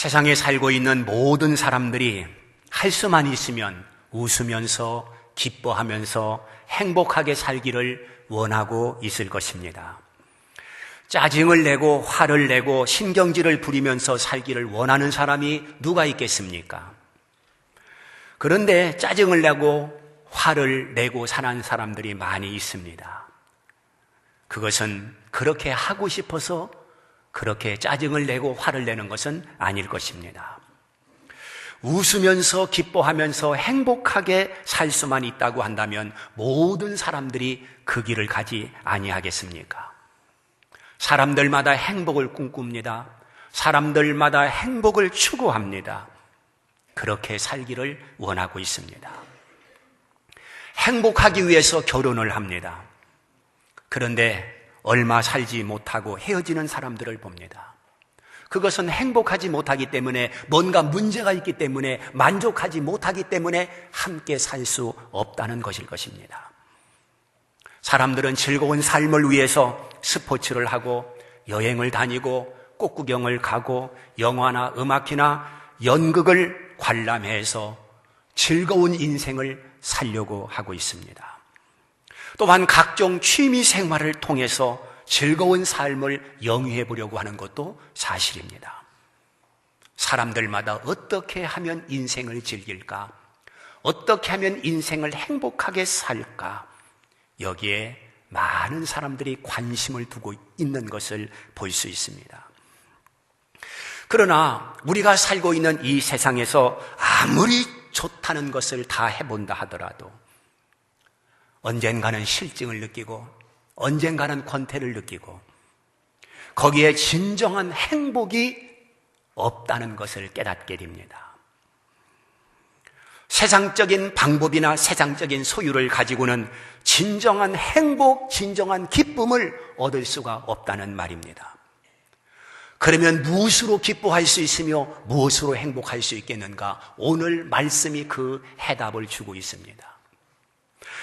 세상에 살고 있는 모든 사람들이 할 수만 있으면 웃으면서 기뻐하면서 행복하게 살기를 원하고 있을 것입니다. 짜증을 내고 화를 내고 신경질을 부리면서 살기를 원하는 사람이 누가 있겠습니까? 그런데 짜증을 내고 화를 내고 사는 사람들이 많이 있습니다. 그것은 그렇게 하고 싶어서 그렇게 짜증을 내고 화를 내는 것은 아닐 것입니다. 웃으면서 기뻐하면서 행복하게 살 수만 있다고 한다면 모든 사람들이 그 길을 가지 아니하겠습니까? 사람들마다 행복을 꿈꿉니다. 사람들마다 행복을 추구합니다. 그렇게 살기를 원하고 있습니다. 행복하기 위해서 결혼을 합니다. 그런데 얼마 살지 못하고 헤어지는 사람들을 봅니다. 그것은 행복하지 못하기 때문에, 뭔가 문제가 있기 때문에, 만족하지 못하기 때문에 함께 살 수 없다는 것일 것입니다. 사람들은 즐거운 삶을 위해서 스포츠를 하고 여행을 다니고 꽃구경을 가고 영화나 음악이나 연극을 관람해서 즐거운 인생을 살려고 하고 있습니다. 또한 각종 취미 생활을 통해서 즐거운 삶을 영위해 보려고 하는 것도 사실입니다. 사람들마다 어떻게 하면 인생을 즐길까? 어떻게 하면 인생을 행복하게 살까? 여기에 많은 사람들이 관심을 두고 있는 것을 볼 수 있습니다. 그러나 우리가 살고 있는 이 세상에서 아무리 좋다는 것을 다 해본다 하더라도 언젠가는 실증을 느끼고 언젠가는 권태를 느끼고 거기에 진정한 행복이 없다는 것을 깨닫게 됩니다. 세상적인 방법이나 세상적인 소유를 가지고는 진정한 행복, 진정한 기쁨을 얻을 수가 없다는 말입니다. 그러면 무엇으로 기뻐할 수 있으며 무엇으로 행복할 수 있겠는가? 오늘 말씀이 그 해답을 주고 있습니다.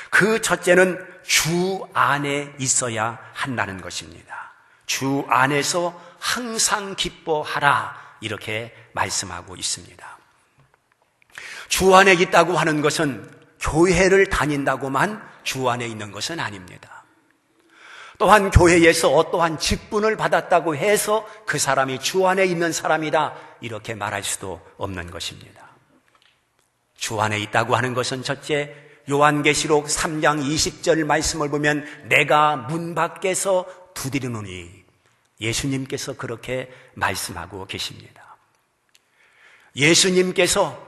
그 첫째는 주 안에 있어야 한다는 것입니다. 주 안에서 항상 기뻐하라, 이렇게 말씀하고 있습니다. 주 안에 있다고 하는 것은 교회를 다닌다고만 주 안에 있는 것은 아닙니다. 또한 교회에서 어떠한 직분을 받았다고 해서 그 사람이 주 안에 있는 사람이다, 이렇게 말할 수도 없는 것입니다. 주 안에 있다고 하는 것은 첫째, 요한계시록 3장 20절 말씀을 보면 내가 문 밖에서 두드리노니, 예수님께서 그렇게 말씀하고 계십니다. 예수님께서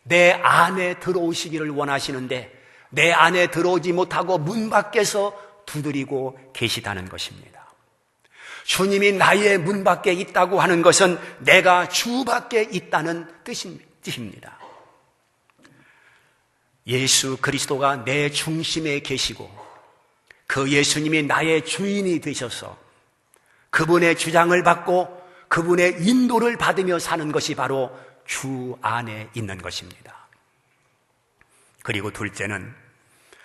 내 안에 들어오시기를 원하시는데 내 안에 들어오지 못하고 문 밖에서 두드리고 계시다는 것입니다. 주님이 나의 문 밖에 있다고 하는 것은 내가 주 밖에 있다는 뜻입니다. 예수 그리스도가 내 중심에 계시고 그 예수님이 나의 주인이 되셔서 그분의 주장을 받고 그분의 인도를 받으며 사는 것이 바로 주 안에 있는 것입니다. 그리고 둘째는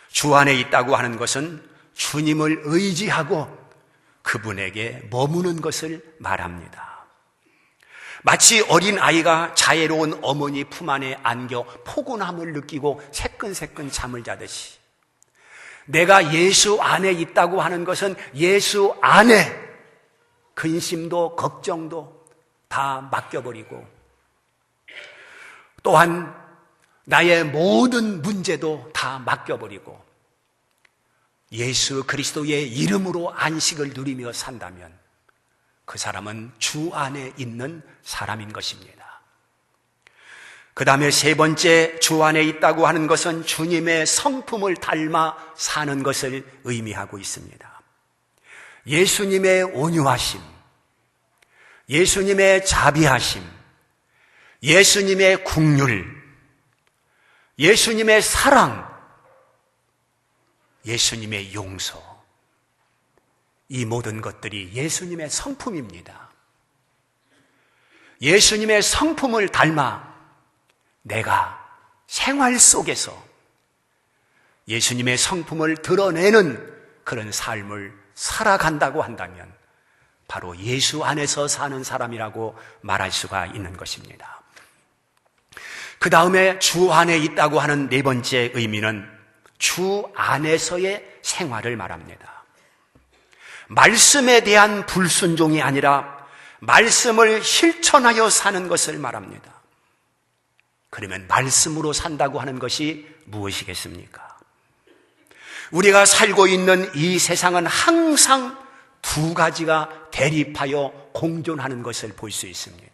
주 안에 있다고 하는 것은 주님을 의지하고 그분에게 머무는 것을 말합니다. 마치 어린 아이가 자애로운 어머니 품 안에 안겨 포근함을 느끼고 새끈새끈 잠을 자듯이 내가 예수 안에 있다고 하는 것은 예수 안에 근심도 걱정도 다 맡겨버리고 또한 나의 모든 문제도 다 맡겨버리고 예수 그리스도의 이름으로 안식을 누리며 산다면 그 사람은 주 안에 있는 사람인 것입니다. 그 다음에 세 번째, 주 안에 있다고 하는 것은 주님의 성품을 닮아 사는 것을 의미하고 있습니다. 예수님의 온유하심, 예수님의 자비하심, 예수님의 긍휼, 예수님의 사랑, 예수님의 용서, 이 모든 것들이 예수님의 성품입니다. 예수님의 성품을 닮아 내가 생활 속에서 예수님의 성품을 드러내는 그런 삶을 살아간다고 한다면 바로 예수 안에서 사는 사람이라고 말할 수가 있는 것입니다. 그 다음에 주 안에 있다고 하는 네 번째 의미는 주 안에서의 생활을 말합니다. 말씀에 대한 불순종이 아니라 말씀을 실천하여 사는 것을 말합니다. 그러면 말씀으로 산다고 하는 것이 무엇이겠습니까? 우리가 살고 있는 이 세상은 항상 두 가지가 대립하여 공존하는 것을 볼 수 있습니다.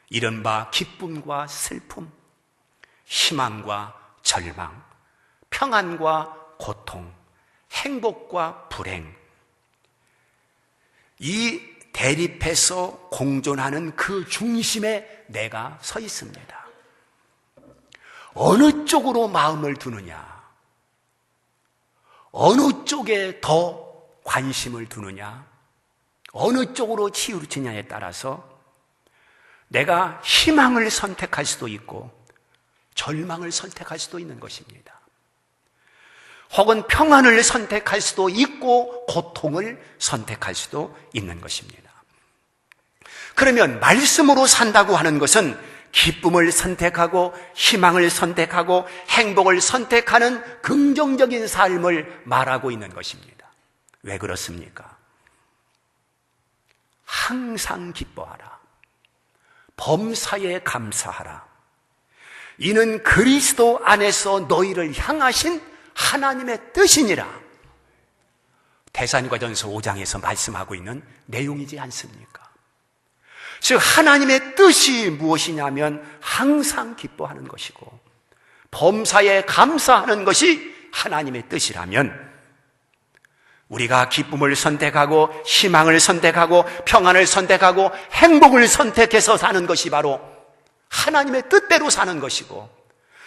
이른바 기쁨과 슬픔, 희망과 절망, 평안과 고통, 행복과 불행. 이 대립해서 공존하는 그 중심에 내가 서 있습니다. 어느 쪽으로 마음을 두느냐, 어느 쪽에 더 관심을 두느냐, 어느 쪽으로 치우치냐에 따라서 내가 희망을 선택할 수도 있고 절망을 선택할 수도 있는 것입니다. 혹은 평안을 선택할 수도 있고 고통을 선택할 수도 있는 것입니다. 그러면 말씀으로 산다고 하는 것은 기쁨을 선택하고 희망을 선택하고 행복을 선택하는 긍정적인 삶을 말하고 있는 것입니다. 왜 그렇습니까? 항상 기뻐하라. 범사에 감사하라. 이는 그리스도 안에서 너희를 향하신 하나님의 뜻이니라. 데살로니가전서 5장에서 말씀하고 있는 내용이지 않습니까? 즉 하나님의 뜻이 무엇이냐면 항상 기뻐하는 것이고 범사에 감사하는 것이 하나님의 뜻이라면 우리가 기쁨을 선택하고 희망을 선택하고 평안을 선택하고 행복을 선택해서 사는 것이 바로 하나님의 뜻대로 사는 것이고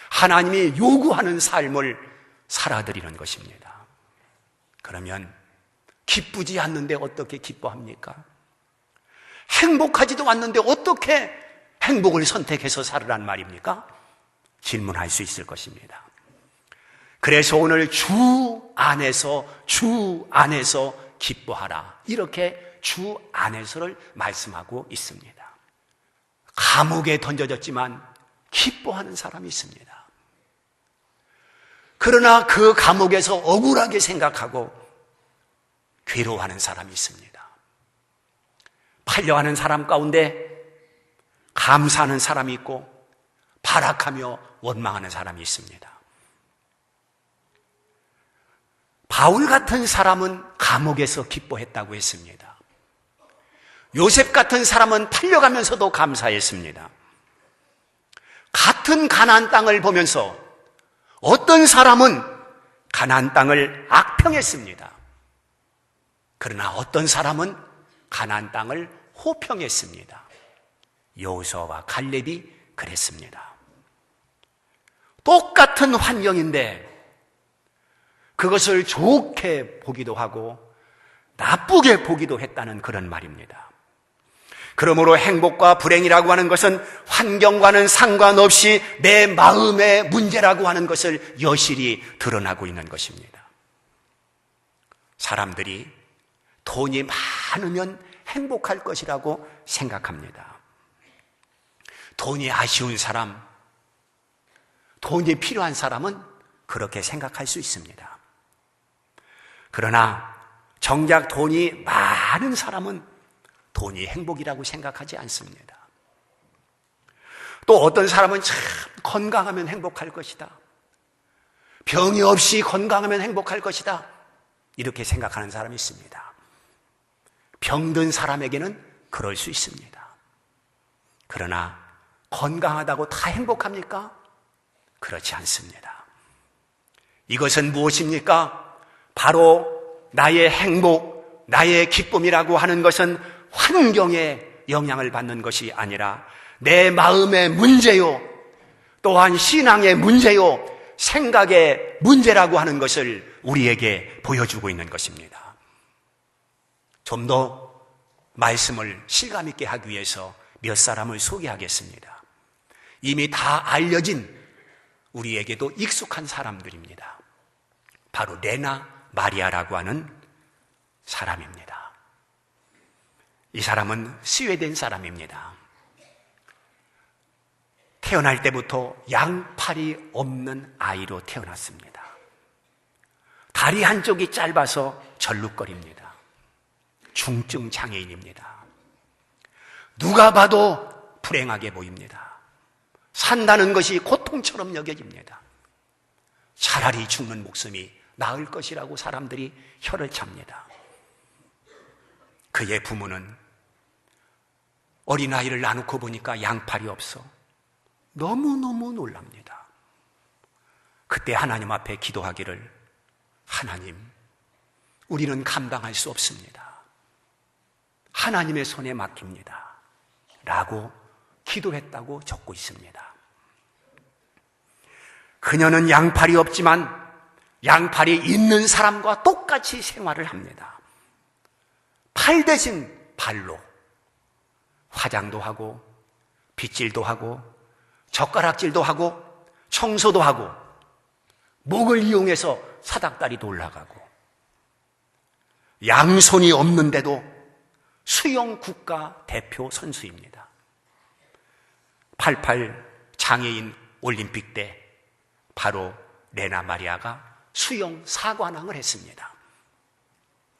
하나님이 요구하는 삶을 살아드리는 것입니다. 그러면 기쁘지 않는데 어떻게 기뻐합니까? 행복하지도 않는데 어떻게 행복을 선택해서 살으란 말입니까? 질문할 수 있을 것입니다. 그래서 오늘 주 안에서 기뻐하라. 이렇게 주 안에서를 말씀하고 있습니다. 감옥에 던져졌지만 기뻐하는 사람이 있습니다. 그러나 그 감옥에서 억울하게 생각하고 괴로워하는 사람이 있습니다. 팔려하는 사람 가운데 감사하는 사람이 있고 발악하며 원망하는 사람이 있습니다. 바울 같은 사람은 감옥에서 기뻐했다고 했습니다. 요셉 같은 사람은 팔려가면서도 감사했습니다. 같은 가나안 땅을 보면서 어떤 사람은 가나안 땅을 악평했습니다. 그러나 어떤 사람은 가나안 땅을 호평했습니다. 여호수아와 갈렙이 그랬습니다. 똑같은 환경인데 그것을 좋게 보기도 하고 나쁘게 보기도 했다는 그런 말입니다. 그러므로 행복과 불행이라고 하는 것은 환경과는 상관없이 내 마음의 문제라고 하는 것을 여실히 드러나고 있는 것입니다. 사람들이 돈이 많으면 행복할 것이라고 생각합니다. 돈이 아쉬운 사람, 돈이 필요한 사람은 그렇게 생각할 수 있습니다. 그러나 정작 돈이 많은 사람은 돈이 행복이라고 생각하지 않습니다. 또 어떤 사람은 참 건강하면 행복할 것이다. 병이 없이 건강하면 행복할 것이다. 이렇게 생각하는 사람이 있습니다. 병든 사람에게는 그럴 수 있습니다. 그러나 건강하다고 다 행복합니까? 그렇지 않습니다. 이것은 무엇입니까? 바로 나의 행복, 나의 기쁨이라고 하는 것은 환경에 영향을 받는 것이 아니라 내 마음의 문제요, 또한 신앙의 문제요, 생각의 문제라고 하는 것을 우리에게 보여주고 있는 것입니다. 좀 더 말씀을 실감 있게 하기 위해서 몇 사람을 소개하겠습니다. 이미 다 알려진 우리에게도 익숙한 사람들입니다. 바로 레나 마리아라고 하는 사람입니다. 이 사람은 스웨덴 사람입니다. 태어날 때부터 양팔이 없는 아이로 태어났습니다. 다리 한쪽이 짧아서 절룩거립니다. 중증 장애인입니다. 누가 봐도 불행하게 보입니다. 산다는 것이 고통처럼 여겨집니다. 차라리 죽는 목숨이 나을 것이라고 사람들이 혀를 찹니다. 그의 부모는 어린아이를 나누고 보니까 양팔이 없어 너무너무 놀랍니다. 그때 하나님 앞에 기도하기를, 하나님, 우리는 감당할 수 없습니다. 하나님의 손에 맡깁니다. 라고 기도했다고 적고 있습니다. 그녀는 양팔이 없지만 양팔이 있는 사람과 똑같이 생활을 합니다. 팔 대신 발로 화장도 하고 빗질도 하고 젓가락질도 하고 청소도 하고 목을 이용해서 사닥다리도 올라가고, 양손이 없는데도 수영 국가 대표 선수입니다. 88 장애인 올림픽 때 바로 레나 마리아가 수영 4관왕을 했습니다.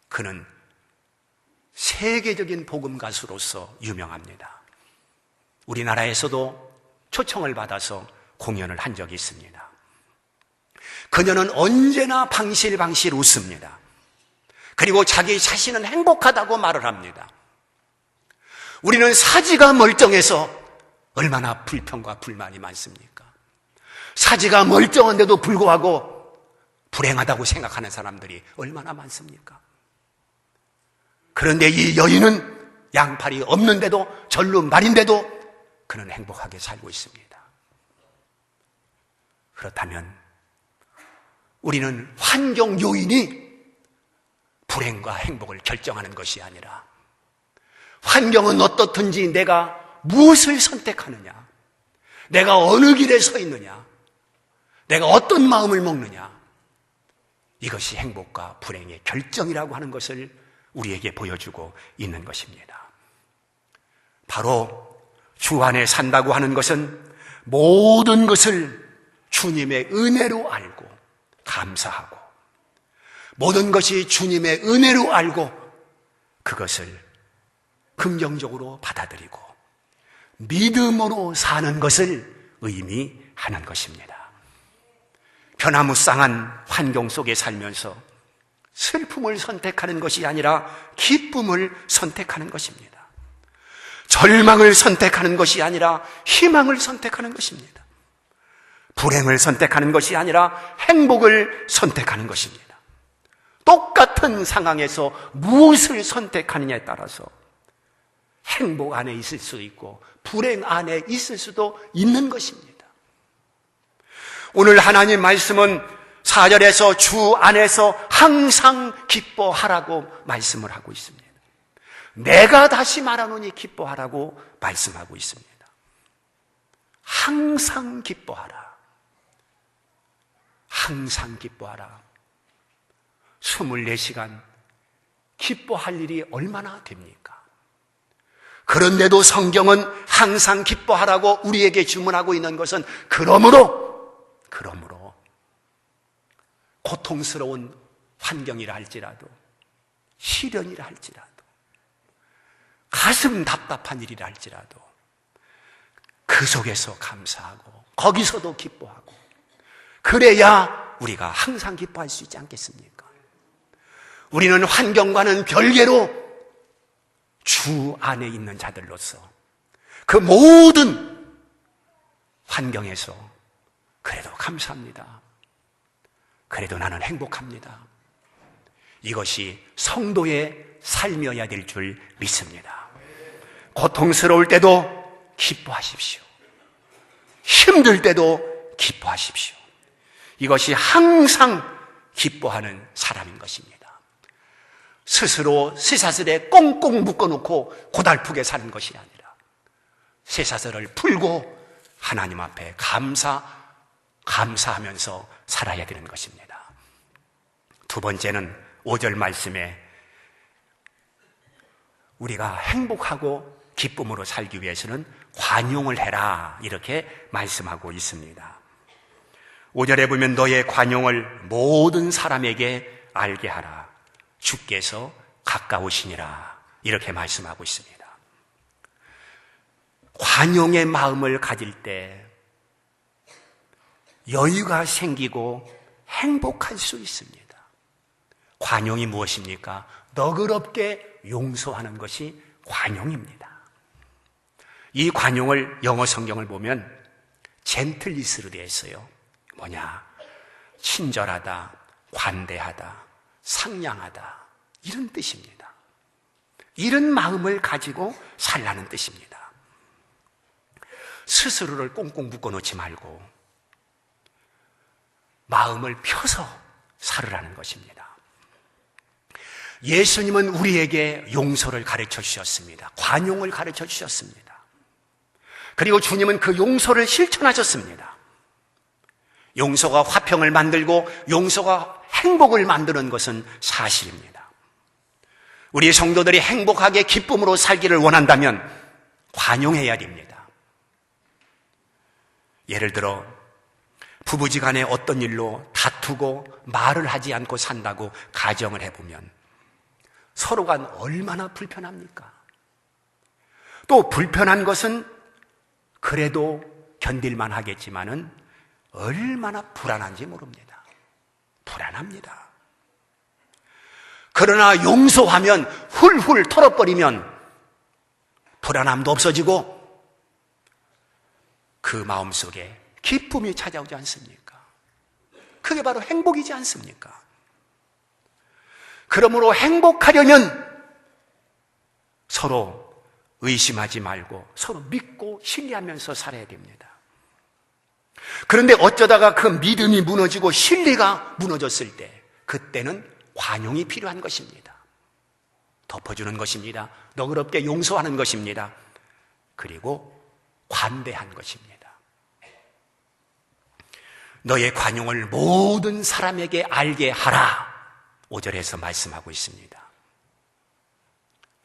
그는 세계적인 복음 가수로서 유명합니다. 우리나라에서도 초청을 받아서 공연을 한 적이 있습니다. 그녀는 언제나 방실방실 웃습니다. 그리고 자기 자신은 행복하다고 말을 합니다. 우리는 사지가 멀쩡해서 얼마나 불평과 불만이 많습니까? 사지가 멀쩡한데도 불구하고 불행하다고 생각하는 사람들이 얼마나 많습니까? 그런데 이 여인은 양팔이 없는데도, 절름발인데도 그는 행복하게 살고 있습니다. 그렇다면 우리는 환경 요인이 불행과 행복을 결정하는 것이 아니라, 환경은 어떻든지 내가 무엇을 선택하느냐, 내가 어느 길에 서 있느냐, 내가 어떤 마음을 먹느냐, 이것이 행복과 불행의 결정이라고 하는 것을 우리에게 보여주고 있는 것입니다. 바로 주 안에 산다고 하는 것은 모든 것을 주님의 은혜로 알고 감사하고, 모든 것이 주님의 은혜로 알고 그것을 긍정적으로 받아들이고 믿음으로 사는 것을 의미하는 것입니다. 변화무쌍한 환경 속에 살면서 슬픔을 선택하는 것이 아니라 기쁨을 선택하는 것입니다. 절망을 선택하는 것이 아니라 희망을 선택하는 것입니다. 불행을 선택하는 것이 아니라 행복을 선택하는 것입니다. 똑같은 상황에서 무엇을 선택하느냐에 따라서 행복 안에 있을 수 있고 불행 안에 있을 수도 있는 것입니다. 오늘 하나님 말씀은 4절에서 주 안에서 항상 기뻐하라고 말씀을 하고 있습니다. 내가 다시 말하노니 기뻐하라고 말씀하고 있습니다. 항상 기뻐하라. 항상 기뻐하라. 24시간 기뻐할 일이 얼마나 됩니까? 그런데도 성경은 항상 기뻐하라고 우리에게 주문하고 있는 것은 그러므로 고통스러운 환경이라 할지라도, 시련이라 할지라도, 가슴 답답한 일이라 할지라도 그 속에서 감사하고 거기서도 기뻐하고, 그래야 우리가 항상 기뻐할 수 있지 않겠습니까? 우리는 환경과는 별개로 주 안에 있는 자들로서 그 모든 환경에서 그래도 감사합니다. 그래도 나는 행복합니다. 이것이 성도의 삶이어야 될 줄 믿습니다. 고통스러울 때도 기뻐하십시오. 힘들 때도 기뻐하십시오. 이것이 항상 기뻐하는 사람인 것입니다. 스스로 쇠사슬에 꽁꽁 묶어놓고 고달프게 사는 것이 아니라 쇠사슬을 풀고 하나님 앞에 감사하면서 살아야 되는 것입니다. 두 번째는 5절 말씀에 우리가 행복하고 기쁨으로 살기 위해서는 관용을 해라, 이렇게 말씀하고 있습니다. 5절에 보면 너의 관용을 모든 사람에게 알게 하라. 주께서 가까우시니라, 이렇게 말씀하고 있습니다. 관용의 마음을 가질 때 여유가 생기고 행복할 수 있습니다. 관용이 무엇입니까? 너그럽게 용서하는 것이 관용입니다. 이 관용을 영어 성경을 보면 젠틀리스로 되어 있어요. 뭐냐? 친절하다, 관대하다, 상냥하다, 이런 뜻입니다. 이런 마음을 가지고 살라는 뜻입니다. 스스로를 꽁꽁 묶어놓지 말고 마음을 펴서 살으라는 것입니다. 예수님은 우리에게 용서를 가르쳐 주셨습니다. 관용을 가르쳐 주셨습니다. 그리고 주님은 그 용서를 실천하셨습니다. 용서가 화평을 만들고 용서가 행복을 만드는 것은 사실입니다. 우리 성도들이 행복하게 기쁨으로 살기를 원한다면 관용해야 됩니다. 예를 들어 부부지간에 어떤 일로 다투고 말을 하지 않고 산다고 가정을 해보면 서로가 얼마나 불편합니까? 또 불편한 것은 그래도 견딜만 하겠지만은 얼마나 불안한지 모릅니다. 불안합니다. 그러나 용서하면 훌훌 털어버리면 불안함도 없어지고 그 마음속에 기쁨이 찾아오지 않습니까? 그게 바로 행복이지 않습니까? 그러므로 행복하려면 서로 의심하지 말고 서로 믿고 신뢰하면서 살아야 됩니다. 그런데 어쩌다가 그 믿음이 무너지고 신뢰가 무너졌을 때 그때는 관용이 필요한 것입니다. 덮어주는 것입니다. 너그럽게 용서하는 것입니다. 그리고 관대한 것입니다. 너의 관용을 모든 사람에게 알게 하라, 5절에서 말씀하고 있습니다.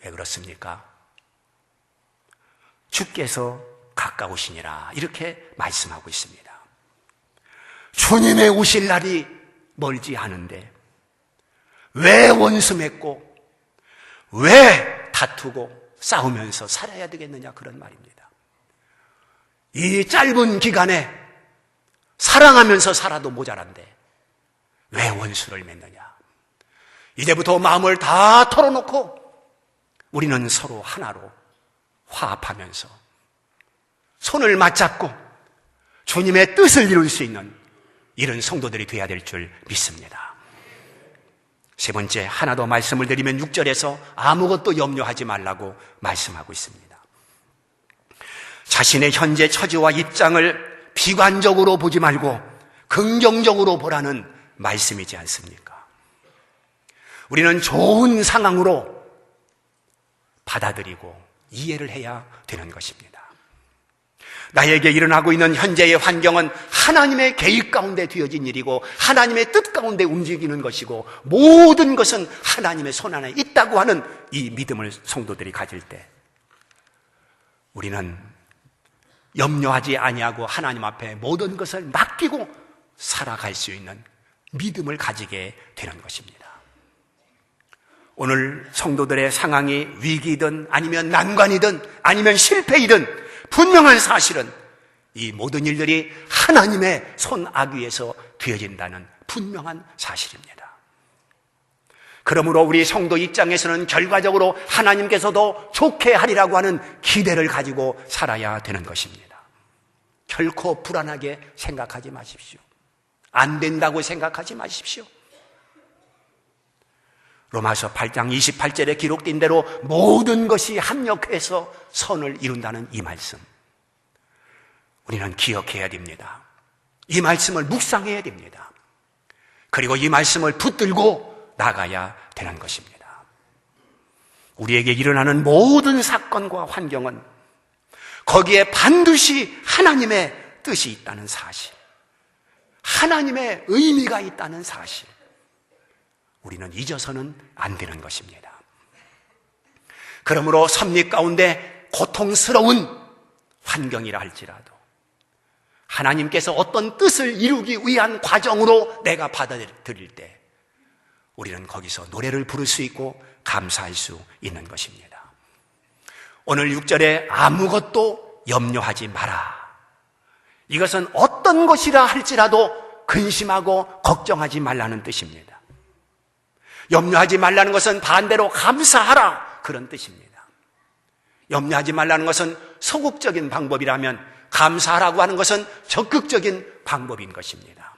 왜 그렇습니까? 주께서 가까우시니라, 이렇게 말씀하고 있습니다. 주님의 오실 날이 멀지 않은데 왜 원수 맺고 왜 다투고 싸우면서 살아야 되겠느냐, 그런 말입니다. 이 짧은 기간에 사랑하면서 살아도 모자란데 왜 원수를 맺느냐. 이제부터 마음을 다 털어놓고 우리는 서로 하나로 화합하면서 손을 맞잡고 주님의 뜻을 이룰 수 있는 이런 성도들이 되어야 될 줄 믿습니다. 세 번째, 하나 더 말씀을 드리면 6절에서 아무것도 염려하지 말라고 말씀하고 있습니다. 자신의 현재 처지와 입장을 비관적으로 보지 말고 긍정적으로 보라는 말씀이지 않습니까? 우리는 좋은 상황으로 받아들이고 이해를 해야 되는 것입니다. 나에게 일어나고 있는 현재의 환경은 하나님의 계획 가운데 되어진 일이고 하나님의 뜻 가운데 움직이는 것이고 모든 것은 하나님의 손 안에 있다고 하는 이 믿음을 성도들이 가질 때 우리는 염려하지 아니하고 하나님 앞에 모든 것을 맡기고 살아갈 수 있는 믿음을 가지게 되는 것입니다. 오늘 성도들의 상황이 위기든 아니면 난관이든 아니면 실패이든 분명한 사실은 이 모든 일들이 하나님의 손아귀에서 되어진다는 분명한 사실입니다. 그러므로 우리 성도 입장에서는 결과적으로 하나님께서도 좋게 하리라고 하는 기대를 가지고 살아야 되는 것입니다. 결코 불안하게 생각하지 마십시오. 안 된다고 생각하지 마십시오. 로마서 8장 28절에 기록된 대로 모든 것이 합력해서 선을 이룬다는 이 말씀, 우리는 기억해야 됩니다. 이 말씀을 묵상해야 됩니다. 그리고 이 말씀을 붙들고 나가야 되는 것입니다. 우리에게 일어나는 모든 사건과 환경은 거기에 반드시 하나님의 뜻이 있다는 사실, 하나님의 의미가 있다는 사실, 우리는 잊어서는 안 되는 것입니다. 그러므로 섭리 가운데 고통스러운 환경이라 할지라도 하나님께서 어떤 뜻을 이루기 위한 과정으로 내가 받아들일 때 우리는 거기서 노래를 부를 수 있고 감사할 수 있는 것입니다. 오늘 6절에 아무것도 염려하지 마라. 이것은 어떤 것이라 할지라도 근심하고 걱정하지 말라는 뜻입니다. 염려하지 말라는 것은 반대로 감사하라, 그런 뜻입니다. 염려하지 말라는 것은 소극적인 방법이라면 감사하라고 하는 것은 적극적인 방법인 것입니다.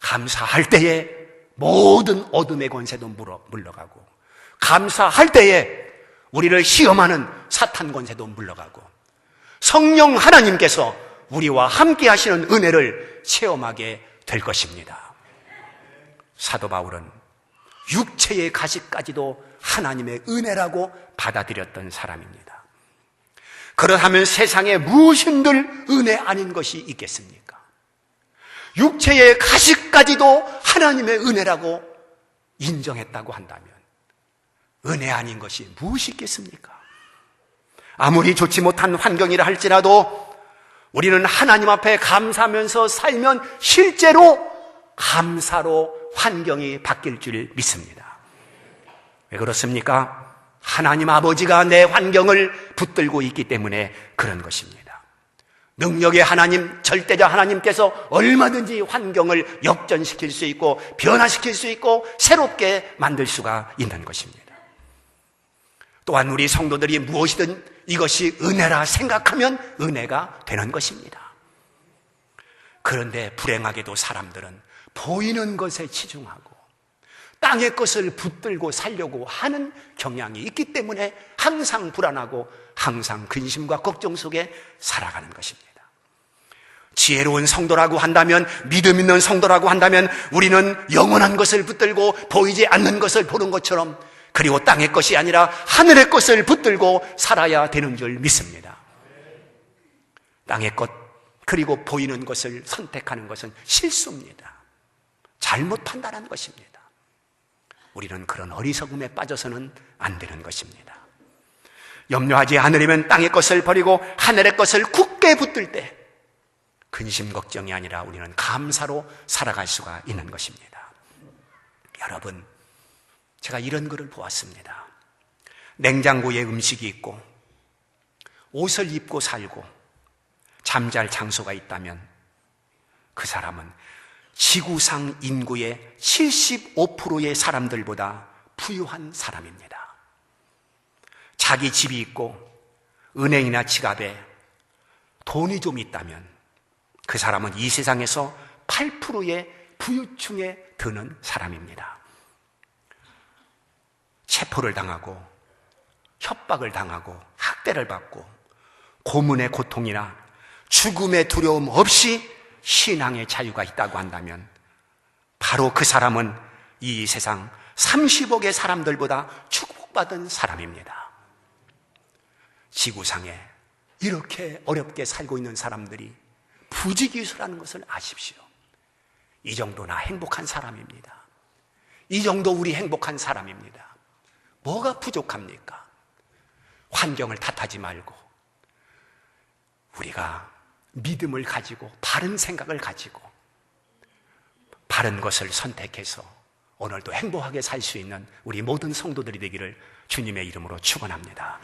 감사할 때에 모든 어둠의 권세도 물러가고, 감사할 때에 우리를 시험하는 사탄 권세도 물러가고, 성령 하나님께서 우리와 함께 하시는 은혜를 체험하게 될 것입니다. 사도 바울은 육체의 가시까지도 하나님의 은혜라고 받아들였던 사람입니다. 그렇다면 세상에 무엇인들 은혜 아닌 것이 있겠습니까? 육체의 가시까지도 하나님의 은혜라고 인정했다고 한다면 은혜 아닌 것이 무엇이 있겠습니까? 아무리 좋지 못한 환경이라 할지라도 우리는 하나님 앞에 감사하면서 살면 실제로 감사로 환경이 바뀔 줄 믿습니다. 왜 그렇습니까? 하나님 아버지가 내 환경을 붙들고 있기 때문에 그런 것입니다. 능력의 하나님, 절대자 하나님께서 얼마든지 환경을 역전시킬 수 있고 변화시킬 수 있고 새롭게 만들 수가 있는 것입니다. 또한 우리 성도들이 무엇이든 이것이 은혜라 생각하면 은혜가 되는 것입니다. 그런데 불행하게도 사람들은 보이는 것에 치중하고 땅의 것을 붙들고 살려고 하는 경향이 있기 때문에 항상 불안하고 항상 근심과 걱정 속에 살아가는 것입니다. 지혜로운 성도라고 한다면, 믿음 있는 성도라고 한다면 우리는 영원한 것을 붙들고 보이지 않는 것을 보는 것처럼, 그리고 땅의 것이 아니라 하늘의 것을 붙들고 살아야 되는 줄 믿습니다. 땅의 것 그리고 보이는 것을 선택하는 것은 실수입니다. 잘못 판단하는 것입니다. 우리는 그런 어리석음에 빠져서는 안 되는 것입니다. 염려하지 않으려면 땅의 것을 버리고 하늘의 것을 굳게 붙들 때 근심 걱정이 아니라 우리는 감사로 살아갈 수가 있는 것입니다. 여러분, 제가 이런 글을 보았습니다. 냉장고에 음식이 있고 옷을 입고 살고 잠잘 장소가 있다면 그 사람은 지구상 인구의 75%의 사람들보다 부유한 사람입니다. 자기 집이 있고 은행이나 지갑에 돈이 좀 있다면 그 사람은 이 세상에서 8%의 부유층에 드는 사람입니다. 체포를 당하고 협박을 당하고 학대를 받고 고문의 고통이나 죽음의 두려움 없이 신앙의 자유가 있다고 한다면 바로 그 사람은 이 세상 30억의 사람들보다 축복받은 사람입니다. 지구상에 이렇게 어렵게 살고 있는 사람들이 부지기수라는 것을 아십시오. 이 정도나 행복한 사람입니다. 이 정도 우리 행복한 사람입니다. 뭐가 부족합니까? 환경을 탓하지 말고 우리가 믿음을 가지고 바른 생각을 가지고 바른 것을 선택해서 오늘도 행복하게 살 수 있는 우리 모든 성도들이 되기를 주님의 이름으로 축원합니다.